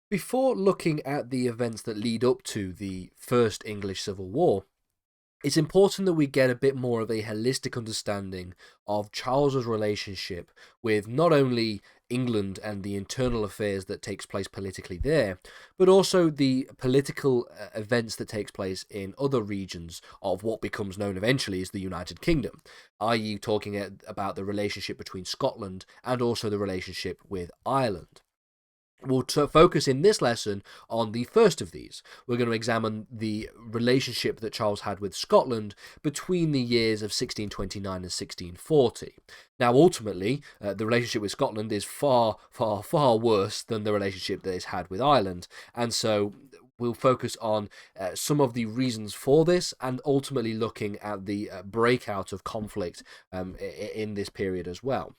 Before looking at the events that lead up to the First English Civil War, it's important that we get a bit more of a holistic understanding of Charles's relationship with not only England and the internal affairs that takes place politically there, but also the political events that takes place in other regions of what becomes known eventually as the United Kingdom, i.e. talking about the relationship between Scotland and also the relationship with Ireland. We'll focus in this lesson on the first of these. We're going to examine the relationship that Charles had with Scotland between the years of 1629 and 1640. Now, ultimately, the relationship with Scotland is far, far, far worse than the relationship that it's had with Ireland, and so we'll focus on some of the reasons for this and ultimately looking at the breakout of conflict in this period as well.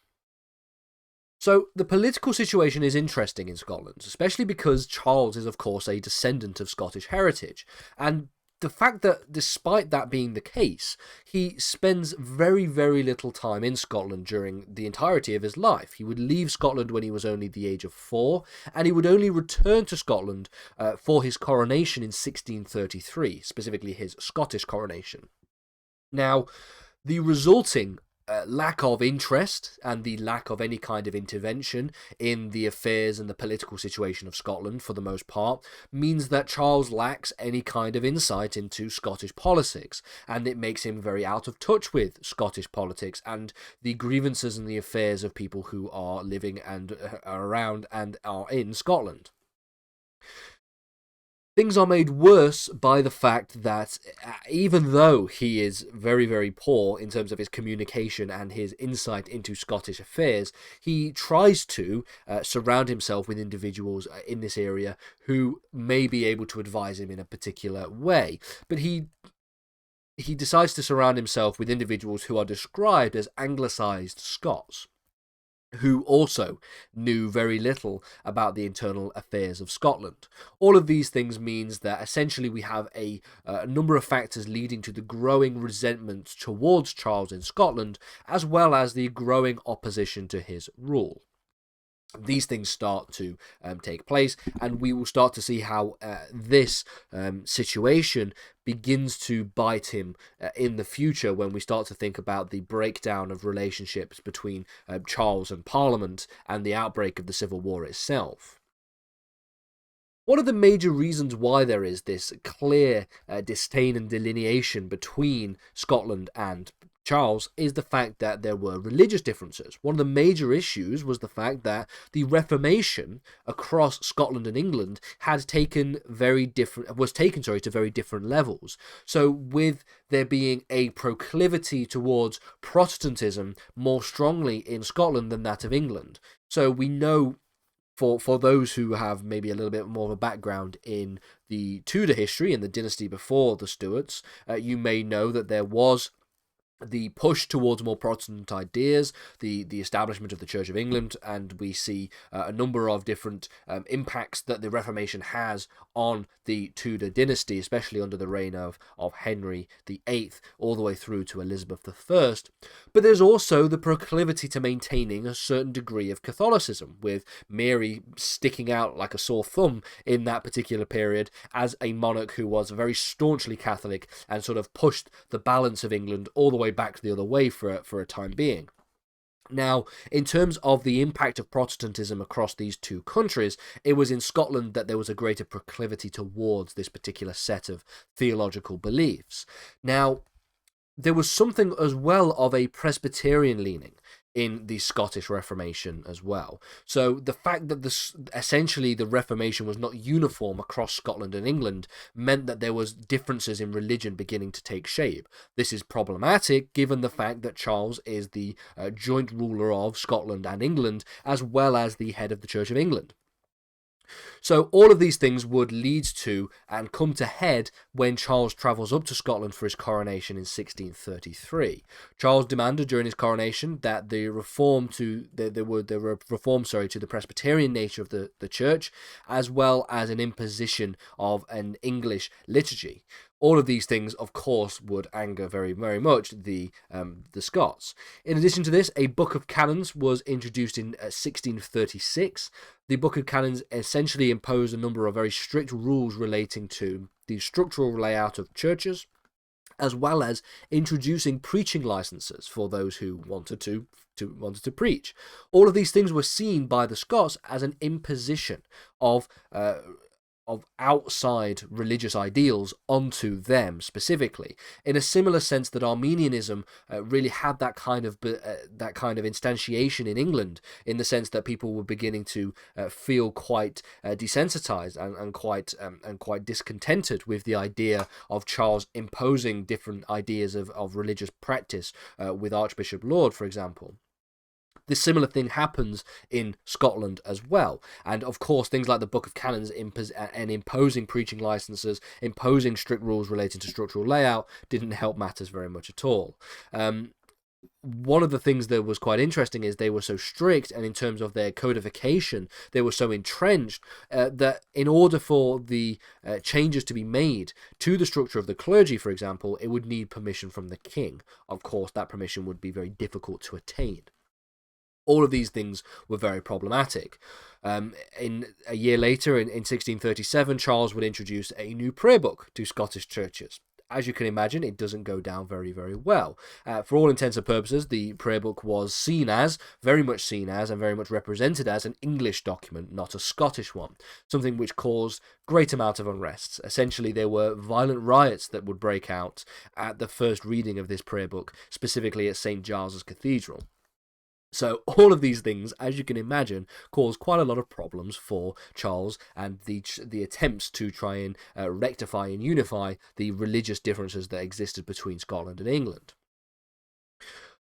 So the political situation is interesting in Scotland, especially because Charles is, of course, a descendant of Scottish heritage. And the fact that, despite that being the case, he spends very, very little time in Scotland during the entirety of his life. He would leave Scotland when he was only the age of 4, and he would only return to Scotland for his coronation in 1633, specifically his Scottish coronation. Now, the resulting lack of interest and the lack of any kind of intervention in the affairs and the political situation of Scotland, for the most part, means that Charles lacks any kind of insight into Scottish politics, and it makes him very out of touch with Scottish politics and the grievances and the affairs of people who are living and are around and are in Scotland. Things are made worse by the fact that even though he is very, very poor in terms of his communication and his insight into Scottish affairs, he tries to surround himself with individuals in this area who may be able to advise him in a particular way. But he decides to surround himself with individuals who are described as anglicised Scots, who also knew very little about the internal affairs of Scotland. All of these things means that essentially we have a number of factors leading to the growing resentment towards Charles in Scotland, as well as the growing opposition to his rule. These things start to take place, and we will start to see how this situation begins to bite him in the future when we start to think about the breakdown of relationships between Charles and Parliament and the outbreak of the Civil War itself. One of the major reasons why there is this clear disdain and delineation between Scotland and Charles is the fact that there were religious differences. One of the major issues was the fact that the Reformation across Scotland and England was taken to very different levels. So with there being a proclivity towards Protestantism more strongly in Scotland than that of England. So we know, for those who have maybe a little bit more of a background in the Tudor history and the dynasty before the Stuarts, you may know that there was the push towards more Protestant ideas, the establishment of the Church of England, and we see a number of different impacts that the Reformation has on the Tudor dynasty, especially under the reign of Henry VIII, all the way through to Elizabeth I. But there's also the proclivity to maintaining a certain degree of Catholicism, with Mary sticking out like a sore thumb in that particular period as a monarch who was very staunchly Catholic and sort of pushed the balance of England all the way back the other way for a time being. Now, in terms of the impact of Protestantism across these two countries, it was in Scotland that there was a greater proclivity towards this particular set of theological beliefs. Now, there was something as well of a Presbyterian leaning in the Scottish Reformation as well. So the fact that essentially the Reformation was not uniform across Scotland and England meant that there was differences in religion beginning to take shape. This is problematic given the fact that Charles is the joint ruler of Scotland and England, as well as the head of the Church of England. So all of these things would lead to and come to head when Charles travels up to Scotland for his coronation in 1633. Charles demanded during his coronation that there were reforms to the Presbyterian nature of the church, as well as an imposition of an English liturgy. All of these things, of course, would anger very, very much the Scots. In addition to this, a Book of Canons was introduced in 1636. The Book of Canons essentially imposed a number of very strict rules relating to the structural layout of churches, as well as introducing preaching licenses for those who wanted to preach. All of these things were seen by the Scots as an imposition of outside religious ideals onto them specifically, in a similar sense that Arminianism really had that kind of instantiation in England, in the sense that people were beginning to feel quite desensitized and quite discontented with the idea of Charles imposing different ideas of religious practice with Archbishop Laud, for example. This similar thing happens in Scotland as well. And of course, things like the Book of Canons and imposing preaching licenses, imposing strict rules relating to structural layout, didn't help matters very much at all. One of the things that was quite interesting is they were so strict, and in terms of their codification, they were so entrenched that in order for the changes to be made to the structure of the clergy, for example, it would need permission from the king. Of course, that permission would be very difficult to attain. All of these things were very problematic. In a year later, in 1637, Charles would introduce a new prayer book to Scottish churches. As you can imagine, it doesn't go down very, very well. For all intents and purposes, the prayer book was very much seen as, and very much represented as an English document, not a Scottish one, something which caused great amount of unrest. Essentially, there were violent riots that would break out at the first reading of this prayer book, specifically at St. Giles's Cathedral. So all of these things, as you can imagine, caused quite a lot of problems for Charles and the attempts to try and rectify and unify the religious differences that existed between Scotland and England.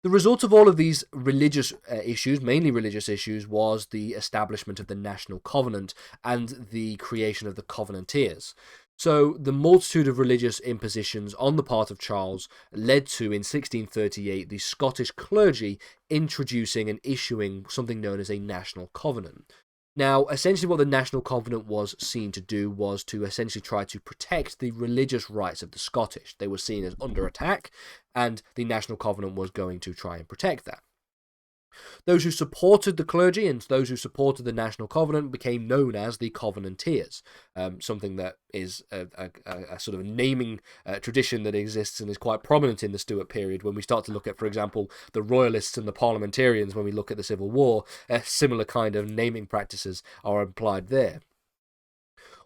The result of all of these religious issues, mainly religious issues, was the establishment of the National Covenant and the creation of the Covenanters. So the multitude of religious impositions on the part of Charles led to, in 1638, the Scottish clergy introducing and issuing something known as a National Covenant. Now, essentially what the National Covenant was seen to do was to essentially try to protect the religious rights of the Scottish. They were seen as under attack, and the National Covenant was going to try and protect that. Those who supported the clergy and those who supported the National Covenant became known as the Covenanters, something that is a sort of naming tradition that exists and is quite prominent in the Stuart period. When we start to look at, for example, the Royalists and the Parliamentarians, when we look at the Civil War, similar kind of naming practices are applied there.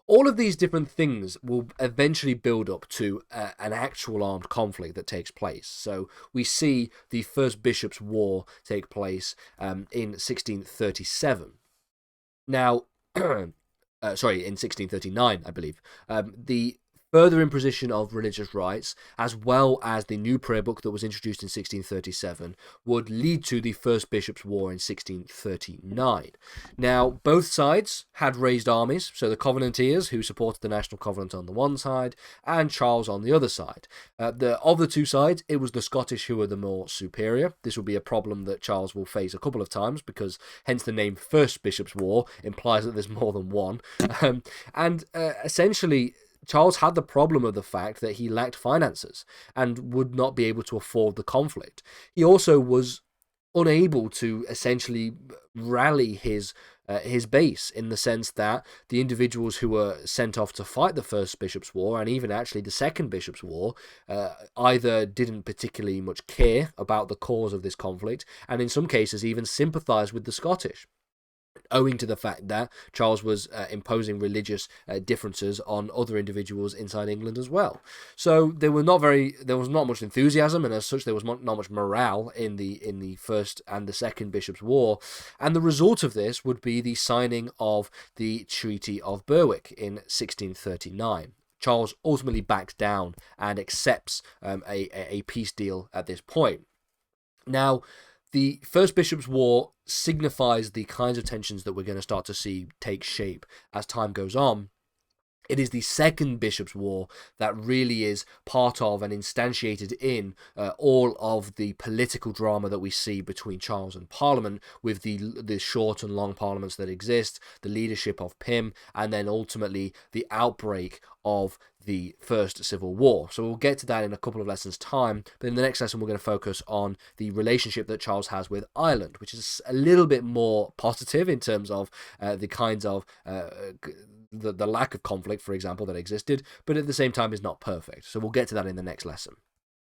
All of these different things will eventually build up to an actual armed conflict that takes place. So we see the First Bishops' War take place in 1637. Now, in 1639, I believe. The further imposition of religious rights, as well as the new prayer book that was introduced in 1637, would lead to the First Bishops' War in 1639. Now, both sides had raised armies, so the Covenanters, who supported the National Covenant on the one side, and Charles on the other side. Of the two sides, it was the Scottish who were the more superior. This will be a problem that Charles will face a couple of times, because hence the name First Bishops' War implies that there's more than one. Essentially, Charles had the problem of the fact that he lacked finances and would not be able to afford the conflict. He also was unable to essentially rally his base, in the sense that the individuals who were sent off to fight the First Bishops' War, and even actually the Second Bishops' War, either didn't particularly much care about the cause of this conflict, and in some cases even sympathised with the Scottish, owing to the fact that Charles was imposing religious differences on other individuals inside England as well. So there was not much enthusiasm, and as such there was not much morale in the First and the Second Bishops' War. And the result of this would be the signing of the Treaty of Berwick in 1639. Charles ultimately backs down and accepts a peace deal at this point. Now, the First Bishops' War signifies the kinds of tensions that we're going to start to see take shape as time goes on. It is the Second Bishops' War that really is part of and instantiated in all of the political drama that we see between Charles and Parliament, with the short and long parliaments that exist, the leadership of Pym, and then ultimately the outbreak of the First Civil War. So we'll get to that in a couple of lessons' time, but in the next lesson we're going to focus on the relationship that Charles has with Ireland, which is a little bit more positive in terms of the kinds of the lack of conflict, for example, that existed, but at the same time is not perfect. So we'll get to that in the next lesson.